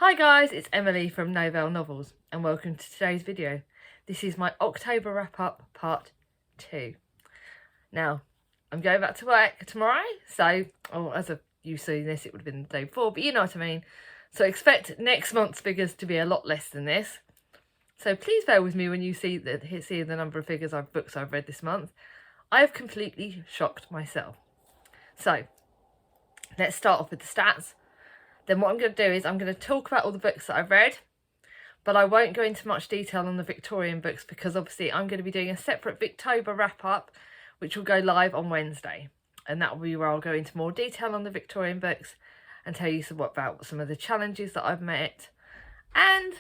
Hi guys, it's Emily from Novelle Novels and welcome to today's video. This is my October wrap-up part 2. Now, I'm going back to work tomorrow, so, as of you seeing this, it would have been the day before, but you know what I mean. So expect next month's figures to be a lot less than this. So please bear with me when you see the number of books I've read this month. I have completely shocked myself. So, let's start off with the stats. Then what I'm going to do is I'm going to talk about all the books that I've read, but I won't go into much detail on the Victorian books because obviously I'm going to be doing a separate Victober wrap-up, which will go live on Wednesday. And that will be where I'll go into more detail on the Victorian books and tell you about some of the challenges that I've met. And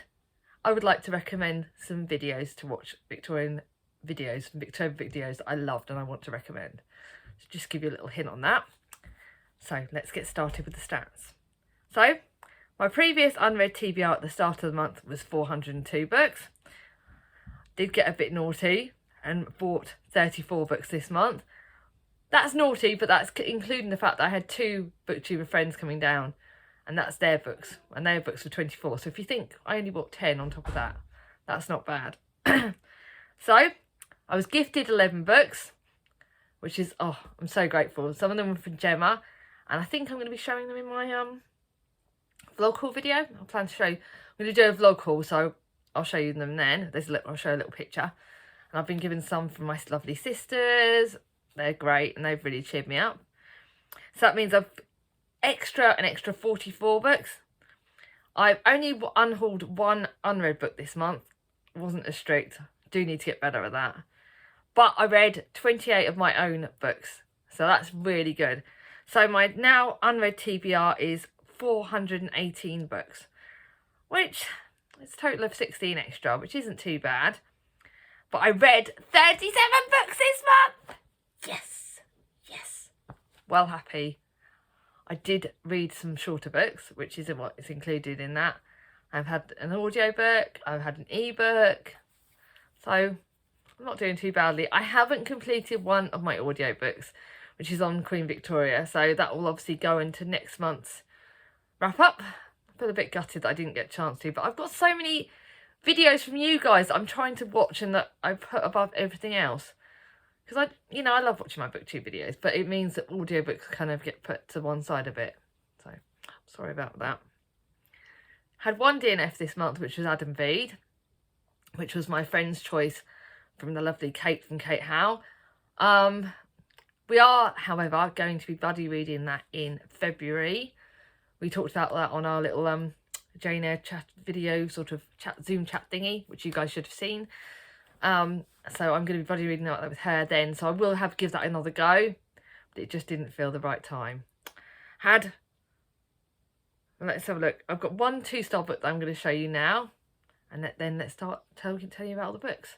I would like to recommend some videos to watch, Victorian videos that I loved and I want to recommend. So just give you a little hint on that. So let's get started with the stats. So, my previous unread TBR at the start of the month was 402 books. Did get a bit naughty and bought 34 books this month. That's naughty, but that's including the fact that I had 2 booktuber friends coming down, and that's their books, and their books were 24. So if you think I only bought 10 on top of that, that's not bad. So, I was gifted 11 books, which is, I'm so grateful. Some of them were from Gemma, and I think I'm going to be showing them in my vlog haul video. I plan to show you. I'm going to do a vlog haul, so I'll show you them then. I'll show a little picture. And I've been given some from my lovely sisters. They're great and they've really cheered me up. So that means I've an extra 44 books. I've only unhauled 1 unread book this month. It wasn't as strict. Do need to get better at that. But I read 28 of my own books. So that's really good. So my now unread TBR is 418 books, which is a total of 16 extra, which isn't too bad. But I read 37 books this month! Yes. Well happy. I did read some shorter books, which is what is included in that. I've had an audiobook, I've had an ebook, so I'm not doing too badly. I haven't completed one of my audiobooks, which is on Queen Victoria, so that will obviously go into next month's wrap up. I feel a bit gutted that I didn't get a chance to, but I've got so many videos from you guys that I'm trying to watch and that I put above everything else. Because I love watching my booktube videos, but it means that audiobooks kind of get put to one side a bit. So, sorry about that. Had 1 DNF this month, which was Adam Bede, which was my friend's choice from the lovely Kate from Kate Howe. We are, however, going to be buddy reading that in February. We talked about that on our little Jane Eyre chat video, sort of Zoom chat thingy, which you guys should have seen. So I'm going to be buddy reading that with her then. So I will give that another go, but it just didn't feel the right time. Let's have a look. I've got 1 2-star book that I'm going to show you now, and then let's start tell you about all the books.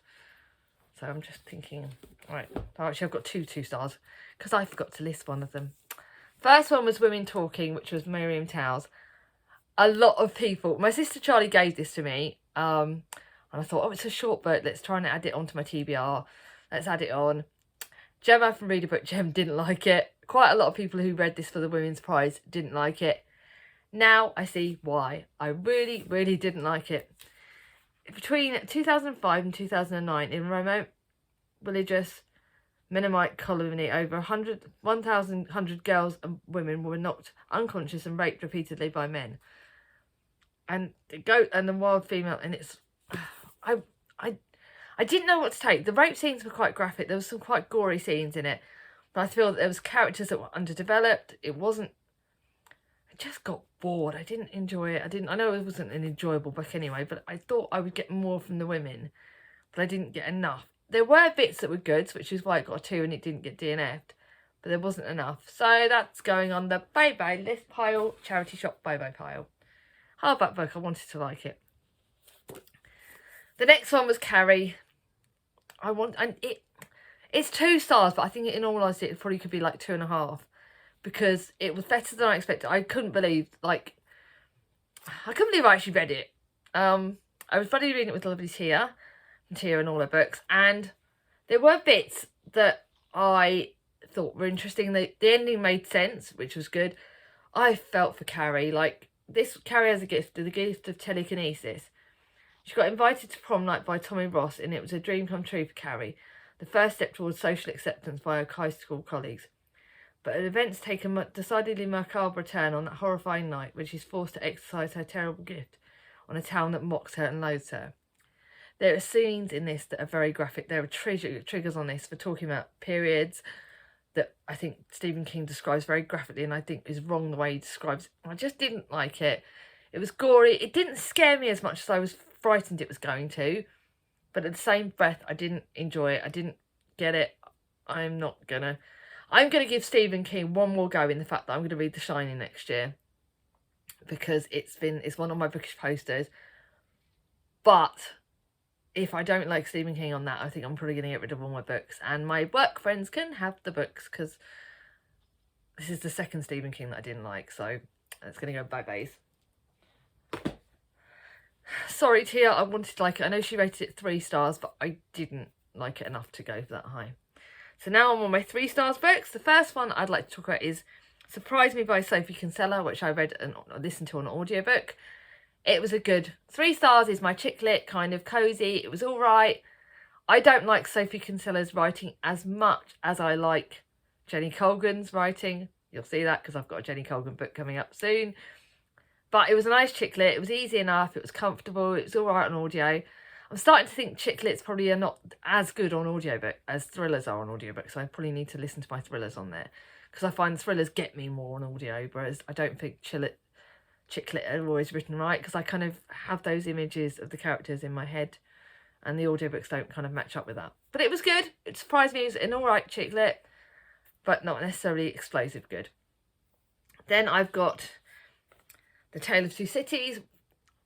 So I'm just thinking, right. Actually, I've got 2 2-stars because I forgot to list one of them. First one was Women Talking, which was Miriam Towers. A lot of people, my sister Charlie gave this to me, and I thought, it's a short book, let's try and add it onto my TBR. Let's add it on. Gemma from Read a Book Gem didn't like it. Quite a lot of people who read this for the Women's Prize didn't like it. Now I see why. I really, really didn't like it. Between 2005 and 2009, in remote, religious, Mennonite colony, over 1,100 girls and women were knocked unconscious and raped repeatedly by men. And the goat and the wild female, and it's, I didn't know what to take. The rape scenes were quite graphic. There was some quite gory scenes in it, but I feel that there was characters that were underdeveloped. I just got bored. I didn't enjoy it. I know it wasn't an enjoyable book anyway, but I thought I would get more from the women, but I didn't get enough. There were bits that were good, which is why it got a 2 and it didn't get DNF'd, but there wasn't enough. So that's going on the bye-bye list pile, charity shop bye-bye pile. Hardback book, I wanted to like it. The next one was Carrie. It's 2 stars, but I think in all honesty it probably could be like 2.5 because it was better than I expected. I couldn't believe I actually read it. I was buddy reading it with lovely Tia and all her books, and there were bits that I thought were interesting. The ending made sense, which was good. I felt for Carrie, like, Carrie has a gift, the gift of telekinesis. She got invited to prom night by Tommy Ross, and it was a dream come true for Carrie, the first step towards social acceptance by her high school colleagues. But events take a decidedly macabre turn on that horrifying night when she's forced to exercise her terrible gift on a town that mocks her and loathes her. There are scenes in this that are very graphic. There are triggers on this for talking about periods that I think Stephen King describes very graphically, and I think is wrong the way he describes it. I just didn't like it. It was gory. It didn't scare me as much as I was frightened it was going to. But at the same breath, I didn't enjoy it. I didn't get it. I'm going to give Stephen King one more go in the fact that I'm going to read The Shining next year. Because it's one of my bookish posters. But if I don't like Stephen King on that, I think I'm probably going to get rid of all my books. And my work friends can have the books, because this is the second Stephen King that I didn't like. So it's going to go bye-byes. Sorry, Tia, I wanted to like it. I know she rated it 3 stars, but I didn't like it enough to go for that high. So now I'm on my 3 stars books. The first one I'd like to talk about is Surprise Me by Sophie Kinsella, which I read and listened to on an audiobook. It was a good 3 stars. Is my chick lit, kind of cosy. It was all right. I don't like Sophie Kinsella's writing as much as I like Jenny Colgan's writing. You'll see that because I've got a Jenny Colgan book coming up soon. But it was a nice chick lit. It was easy enough. It was comfortable. It was all right on audio. I'm starting to think chick lits probably are not as good on audiobook as thrillers are on audiobook. So I probably need to listen to my thrillers on there, because I find thrillers get me more on audio, whereas I don't think chick lit are always written right, because I kind of have those images of the characters in my head, and the audiobooks don't kind of match up with that. But it was good. It surprised me. It was an all right chick lit, but not necessarily explosive good. Then I've got The Tale of Two Cities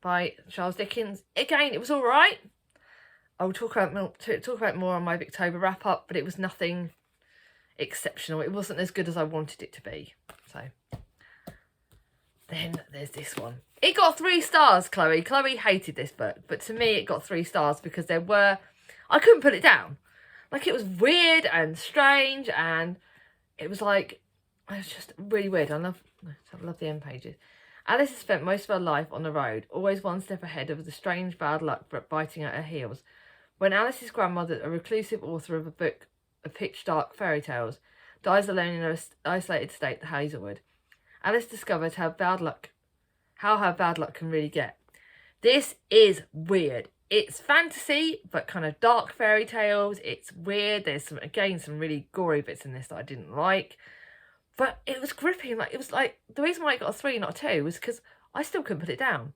by Charles Dickens. Again, it was all right. I will talk about more on my Victober wrap up, but it was nothing exceptional. It wasn't as good as I wanted it to be. So then there's this one. It got 3 stars, Chloe. Chloe hated this book, but to me it got 3 stars because I couldn't put it down. Like, it was weird and strange, and it was just really weird. I love the end pages. Alice has spent most of her life on the road, always one step ahead of the strange bad luck biting at her heels. When Alice's grandmother, a reclusive author of a book of pitch-dark fairy tales, dies alone in her isolated state, the Hazelwood, Alice discovers how her bad luck can really get. This is weird. It's fantasy, but kind of dark fairy tales. It's weird. There's some really gory bits in this that I didn't like. But it was gripping. The reason why it got a 3, not a 2, was because I still couldn't put it down.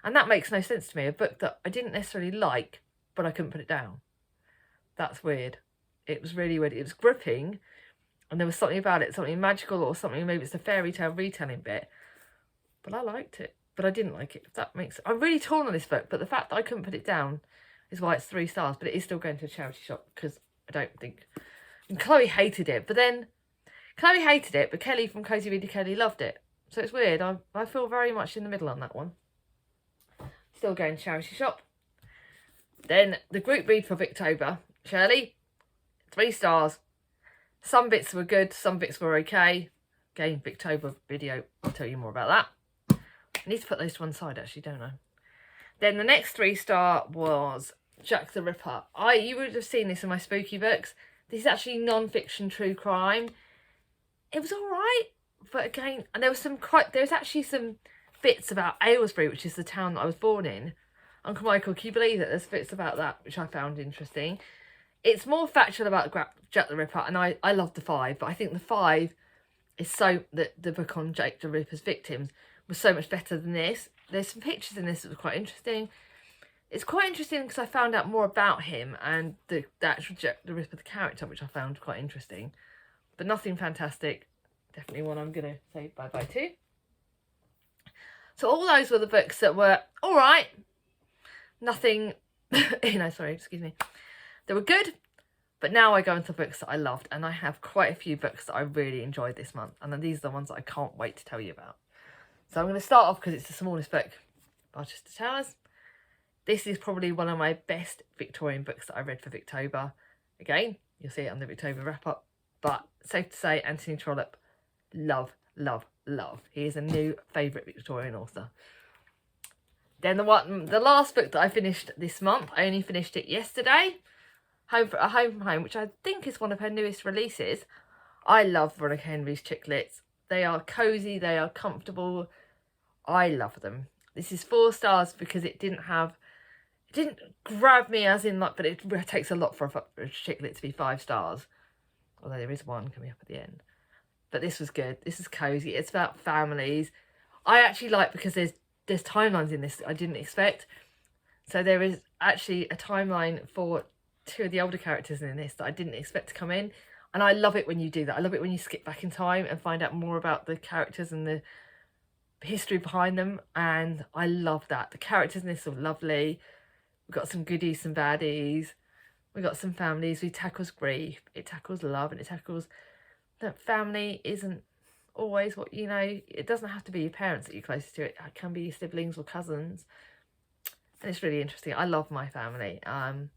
And that makes no sense to me. A book that I didn't necessarily like, but I couldn't put it down. That's weird. It was really weird. It was gripping, and there was something about it, something magical or something. Maybe it's the fairy tale retelling bit. But I liked it. But I didn't like it, if that makes sense. I'm really torn on this book, but the fact that I couldn't put it down is why it's 3 stars. But it is still going to a charity shop, because I don't think... And Chloe hated it, but then... Chloe hated it, but Kelly from Cozy Reader Kelly loved it. So it's weird. I feel very much in the middle on that one. Still going to charity shop. Then the group read for Victober. Shirley, 3 stars. Some bits were good, some bits were okay. Again, Victober video, I'll tell you more about that. I need to put those to one side, actually, don't I? Then the next 3-star was Jack the Ripper. You would have seen this in my spooky books. This is actually non-fiction true crime. It was all right, but again, and there's actually some bits about Aylesbury, which is the town that I was born in. Uncle Michael, can you believe that? There's bits about that, which I found interesting. It's more factual about Jack the Ripper, and I love the 5, but I think the 5 is the book on Jack the Ripper's victims was so much better than this. There's some pictures in this that were quite interesting. It's quite interesting because I found out more about him and the actual Jack the Ripper, the character, which I found quite interesting. But nothing fantastic. Definitely one I'm going to say bye-bye to. So all those were the books that were all right. Nothing, excuse me. They were good. But now I go into books that I loved. And I have quite a few books that I really enjoyed this month. And then these are the ones that I can't wait to tell you about. So I'm going to start off because it's the smallest book. Barchester Towers. This is probably one of my best Victorian books that I read for Victober. Again, you'll see it on the Victober wrap-up. But safe to say, Anthony Trollope, love love. He is a new favourite Victorian author. Then the last book that I finished this month, I only finished it yesterday, Home from Home, which I think is one of her newest releases. I love Veronica Henry's chick lit. They are cosy, they are comfortable. I love them. This is 4 stars because it didn't grab me as in like, but it takes a lot for a chick lit to be 5 stars. Although there is one coming up at the end. But this was good. This is cosy. It's about families. I actually like because there's timelines in this that I didn't expect. So there is actually a timeline for 2 of the older characters in this that I didn't expect to come in. And I love it when you do that. I love it when you skip back in time and find out more about the characters and the history behind them. And I love that. The characters in this are lovely. We've got some goodies, some baddies. We've got some families. We tackles grief. It tackles love, and it tackles that family isn't always what, you know, it doesn't have to be your parents that you're closest to. It can be your siblings or cousins. And it's really interesting. I love my family. And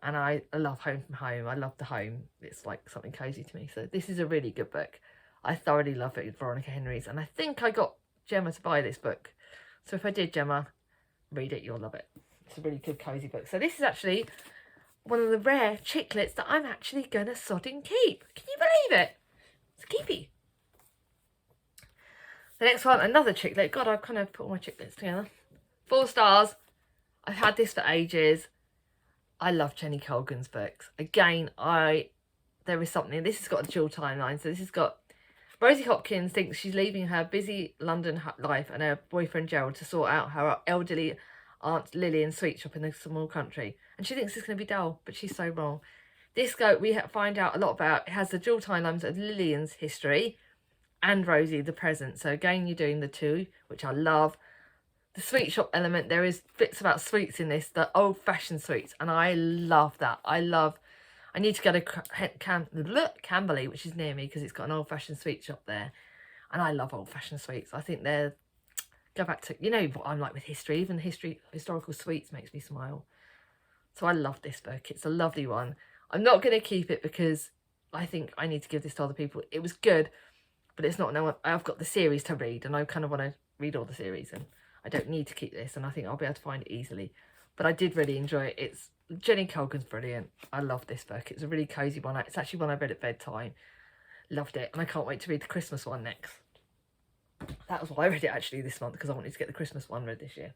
I love Home from Home. I love the home. It's like something cosy to me. So this is a really good book. I thoroughly love it with Veronica Henry's. And I think I got Gemma to buy this book. So if I did, Gemma, read it. You'll love it. It's a really good cosy book. So this is actually one of the rare chick lits that I'm actually going to sodding keep. Can you believe it? It's keepy. The next one, another chick lit. God, I've kind of put all my chick lits together. 4 stars. I've had this for ages. I love Jenny Colgan's books. Again, there is something. This has got a dual timeline. So this has got Rosie Hopkins thinks she's leaving her busy London life and her boyfriend Gerald to sort out her elderly Aunt Lillian's sweet shop in the small country. And she thinks it's going to be dull, but she's so wrong. This we find out a lot about. It has the dual timelines of Lillian's history and Rosie, the present. So again, you're doing the 2, which I love. The sweet shop element, there is bits about sweets in this, the old-fashioned sweets, and I love that. I need to go to Camberley, which is near me, because it's got an old-fashioned sweet shop there, and I love old-fashioned sweets. I think they're, go back to, you know what I'm like with history, even historical sweets makes me smile. So I love this book. It's a lovely one. I'm not going to keep it because I think I need to give this to other people. It was good, but it's not, no, I've got the series to read, and I kind of want to read all the series, and I don't need to keep this, and I think I'll be able to find it easily. But I did really enjoy it. It's Jenny Colgan's brilliant. I love this book. It's a really cosy one. It's actually one I read at bedtime. Loved it, and I can't wait to read the Christmas one next. That was why I read it actually this month, because I wanted to get the Christmas one read this year.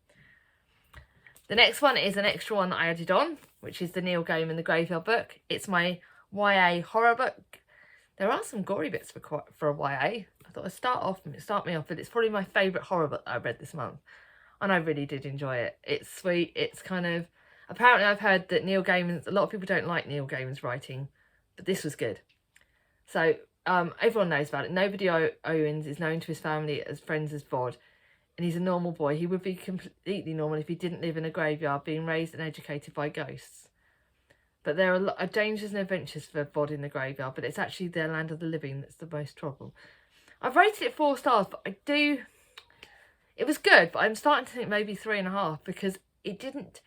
The next one is an extra one that I added on, which is the Neil Gaiman The Graveyard Book. It's my YA horror book. There are some gory bits for a YA. I thought I'd start me off, but it's probably my favourite horror book that I read this month. And I really did enjoy it. It's sweet. It's kind of, apparently I've heard that Neil Gaiman's, a lot of people don't like Neil Gaiman's writing, but this was good. So everyone knows about it. Nobody Owens is known to his family as friends as Bod, and he's a normal boy. He would be completely normal if he didn't live in a graveyard, being raised and educated by ghosts. But there are a lot of dangers and adventures for Bod in the graveyard, but it's actually their land of the living that's the most trouble. I've rated it 4 stars, but it was good, but I'm starting to think maybe 3.5, because it didn't,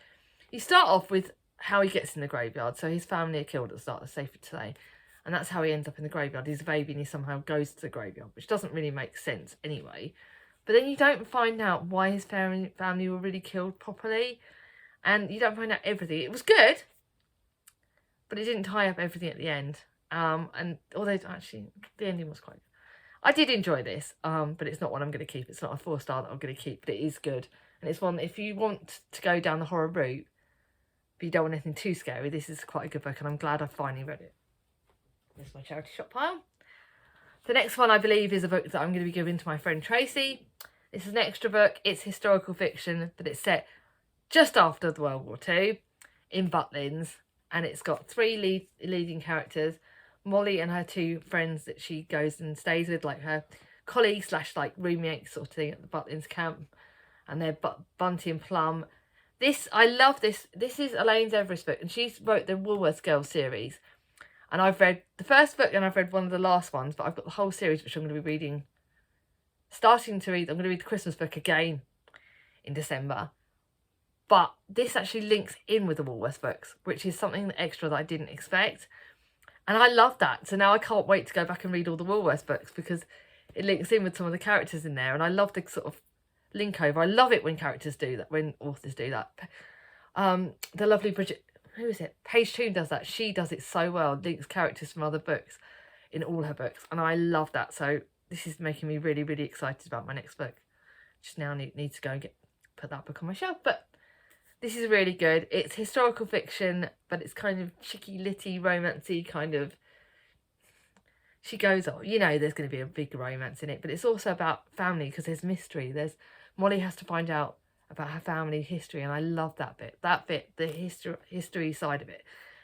you start off with how he gets in the graveyard. So his family are killed at the start, safer to say, and that's how he ends up in the graveyard. He's a baby and he somehow goes to the graveyard, which doesn't really make sense anyway. But then you don't find out why his family were really killed properly, and you don't find out everything. It was good, but it didn't tie up everything at the end. And although actually the ending was quite good. I did enjoy this, but it's not one I'm going to keep. It's not a 4 star that I'm going to keep, but it is good. And it's one that if you want to go down the horror route, but you don't want anything too scary, this is quite a good book, and I'm glad I finally read it. This is my charity shop pile. The next one, I believe, is a book that I'm going to be giving to my friend Tracy. This is an extra book. It's historical fiction, but it's set just after the World War II in Butlins, and it's got 3 leading characters. Molly and her 2 friends that she goes and stays with, like her colleagues / like roommates sort of thing at the Butlins camp, and they're Bunty and Plum. I love this. This is Elaine's Everest book, and she wrote the Woolworths Girls series. And I've read the first book and I've read one of the last ones, but I've got the whole series, which I'm going to be reading. I'm going to read the Christmas book again in December. But this actually links in with the Woolworths books, which is something extra that I didn't expect. And I love that. So now I can't wait to go back and read all the Woolworths books, because it links in with some of the characters in there, and I love the sort of link over. I love it when characters do that, when authors do that. The lovely Bridget, who is it? Paige Toon does that. She does it so well, links characters from other books in all her books, and I love that. So this is making me really, really excited about my next book. Just now need to go and put that book on my shelf, but this is really good. It's historical fiction, but it's kind of chicky, litty, romancy kind of. She goes on, you know, there's going to be a big romance in it, but it's also about family because there's mystery. Molly has to find out about her family history, and I love that bit. That bit, the history side of it,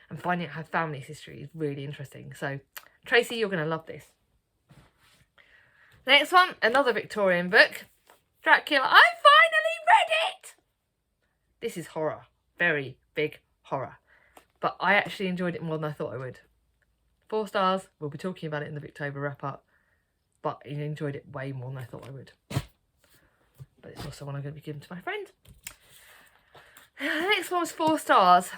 and finding out her family's history is really interesting. So, Tracy, you're going to love this. The next one, another Victorian book, Dracula. I finally read it! This is horror, very big horror, but I actually enjoyed it more than I thought I would. 4 stars, we'll be talking about it in the Victober wrap-up, but I enjoyed it way more than I thought I would. But it's also one I'm going to be giving to my friend. The next one was 4 stars.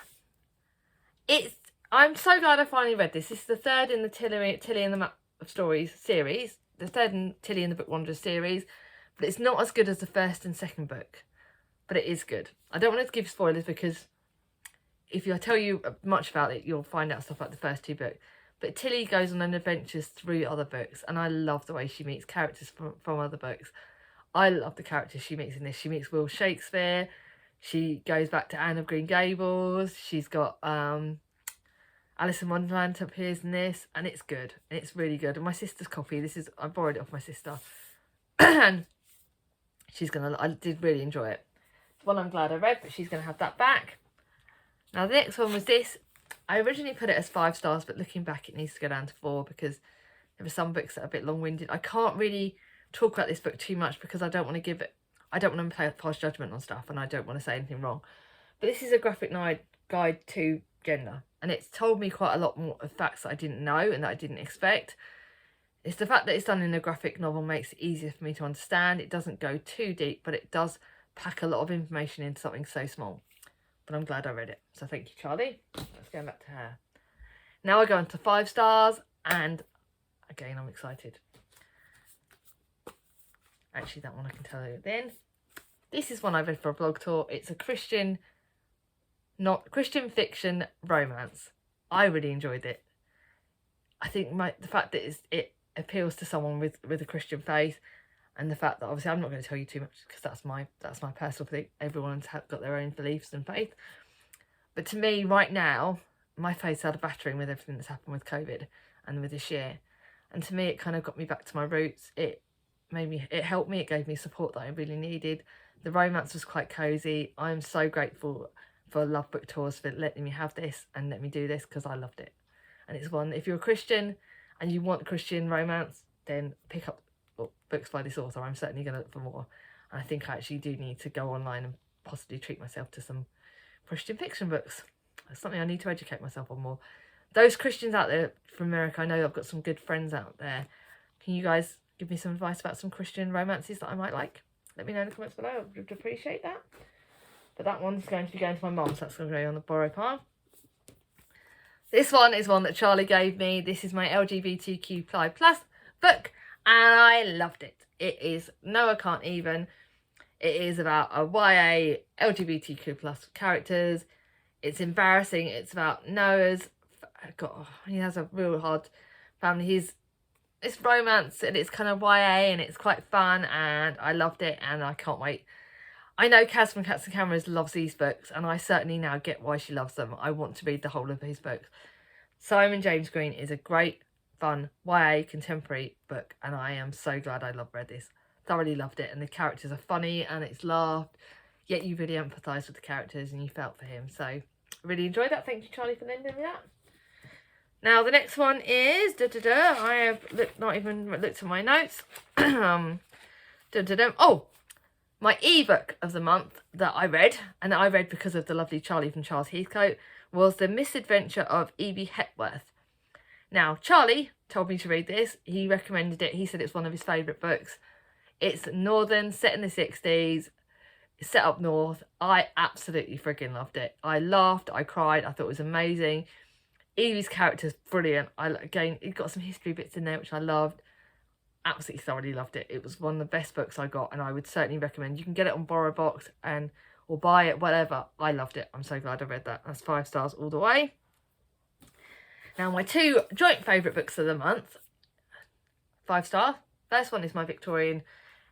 I'm so glad I finally read this. This is the third in the Tilly and the Map of Stories series, the third in Tilly and the Book Wanderers series, but it's not as good as the first and second book, but it is good. I don't want to give spoilers because if I tell you much about it, you'll find out stuff like the first 2 books. But Tilly goes on an adventures through other books, and I love the way she meets characters from other books. I love the characters she meets in this. She meets Will Shakespeare. She goes back to Anne of Green Gables. She's got Alice in Wonderland appears in this, and it's good. And it's really good. And my sister's copy, I borrowed it off my sister. And I did really enjoy it. It's one I'm glad I read, but she's going to have that back. Now, the next one was this. I originally put it as 5 stars, but looking back, it needs to go down to 4 because there were some books that are a bit long-winded. I can't really talk about this book too much because I don't want to pass judgment on stuff, and I don't want to say anything wrong. But this is a graphic guide to gender, and it's told me quite a lot more of facts that I didn't know and that I didn't expect. It's the fact that it's done in a graphic novel makes it easier for me to understand. It doesn't go too deep, but it does pack a lot of information into something so small. But I'm glad I read it. So thank you, Charlie. Let's go back to her. Now I go on to 5 stars, and again, I'm excited. Actually, that one I can tell you then. This is one I read for a blog tour. It's a Christian fiction romance. I really enjoyed it. I think the fact that it appeals to someone with a Christian faith, and the fact that obviously I'm not going to tell you too much because that's my personal thing. Everyone's got their own beliefs and faith. But to me, right now, my faith's had a battering with everything that's happened with COVID and with this year. And to me, it kind of got me back to my roots. It helped me. It gave me support that I really needed. The romance was quite cosy. I'm so grateful for Love Book Tours for letting me have this and let me do this because I loved it. And it's one, if you're a Christian and you want Christian romance, then pick up books by this author. I'm certainly going to look for more. And I think I actually do need to go online and possibly treat myself to some Christian fiction books. That's something I need to educate myself on more. Those Christians out there from America, I know I've got some good friends out there. Can you guys give me some advice about some Christian romances that I might like? Let me know in the comments below. I would appreciate that. But that one's going to be going to my mum, so that's going to go on the borrow pile. This one is one that Charlie gave me. This is my LGBTQ+ book, and I loved it. It is Noah Can't Even. It is about a YA LGBTQ+ characters. It's embarrassing. It's about Noah's. God, he has a real hard family. It's romance and it's kind of YA and it's quite fun, and I loved it and I can't wait. I know Kaz from Cats and Cameras loves these books, and I certainly now get why she loves them. I want to read the whole of his books. Simon James Green is a great, fun YA contemporary book, and I am so glad I read this. Thoroughly loved it, and the characters are funny and it's laughed, yet you really empathise with the characters and you felt for him. So I really enjoyed that. Thank you, Charlie, for lending me that. Now the next one is I have not even looked at my notes. Oh, my ebook of the month that I read, and that I read because of the lovely Charlie from Charles Heathcote, was The Misadventure of E.B. Hepworth. Now, Charlie told me to read this. He recommended it. He said it's one of his favourite books. It's northern, set in the 60s, set up north. I absolutely frigging loved it. I laughed, I cried, I thought it was amazing. Evie's character's brilliant. Again, it got some history bits in there which I loved. absolutely thoroughly loved it. It was one of the best books I got, and I would certainly recommend. You can get it on Borrow Box or buy it, whatever. I loved it. I'm so glad I read that. That's 5 stars all the way. Now, my 2 joint favourite books of the month, 5 star. First one is my Victorian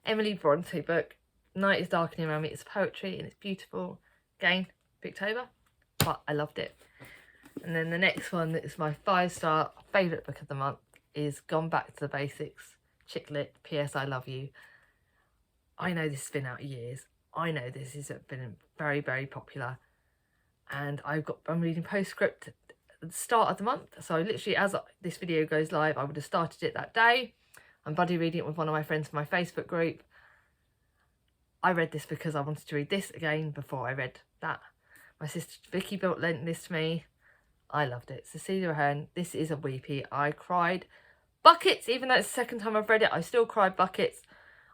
Emily Bronte book, Night is Darkening Around Me. It's poetry and it's beautiful. Again, Victober, but I loved it. And then the next one that is my 5 star favourite book of the month is Gone Back to the Basics, Chick Lit, P.S. I Love You. I know this has been out years. I know this has been very, very popular. And I'm reading Postscript at the start of the month. So literally as this video goes live, I would have started it that day. I'm buddy reading it with one of my friends from my Facebook group. I read this because I wanted to read this again before I read that. My sister Vicky lent this to me. I loved it. Cecilia Ahern, this is a weepy. I cried buckets, even though it's the second time I've read it. I still cried buckets.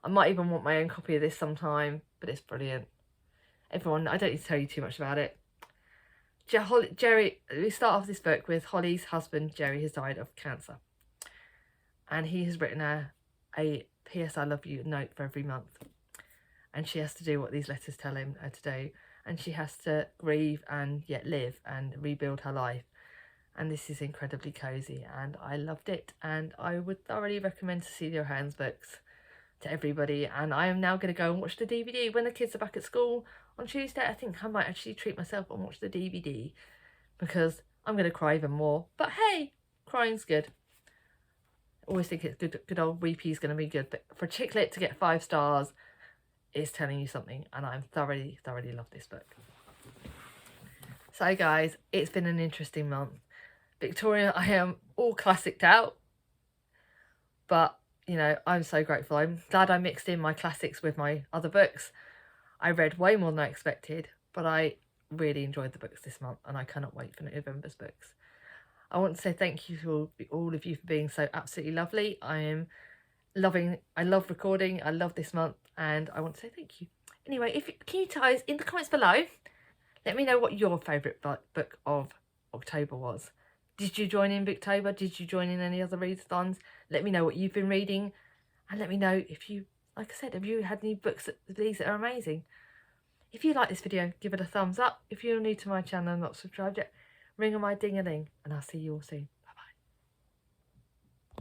I might even want my own copy of this sometime, but it's brilliant. Everyone, I don't need to tell you too much about it. Jerry, we start off this book with Holly's husband, Jerry, has died of cancer. And he has written a P.S. I Love You note for every month. And she has to do what these letters tell him to do. And she has to grieve and yet live and rebuild her life. And this is incredibly cosy, and I loved it. And I would thoroughly recommend Cecilia Ahern's books to everybody. And I am now going to go and watch the DVD when the kids are back at school on Tuesday. I think I might actually treat myself and watch the DVD because I'm going to cry even more. But hey, crying's good. I always think it's good old weepy's going to be good. But for Chick Lit to get 5 stars is telling you something, and I'm thoroughly love this book. So guys, it's been an interesting month. Victoria, I am all classicked out, but you know, I'm so grateful. I'm glad I mixed in my classics with my other books. I read way more than I expected, but I really enjoyed the books this month, and I cannot wait for November's books. I want to say thank you to all of you for being so absolutely lovely. I love recording. I love this month, and I want to say thank you. Anyway, can you tell us in the comments below, let me know what your favourite book of October was. Did you join in Booktober? Did you join in any other readathons? Let me know what you've been reading, and let me know if you, like I said, have you had any books that are amazing. If you like this video, give it a thumbs up. If you're new to my channel and not subscribed yet, ring on my ding-a-ling, and I'll see you all soon.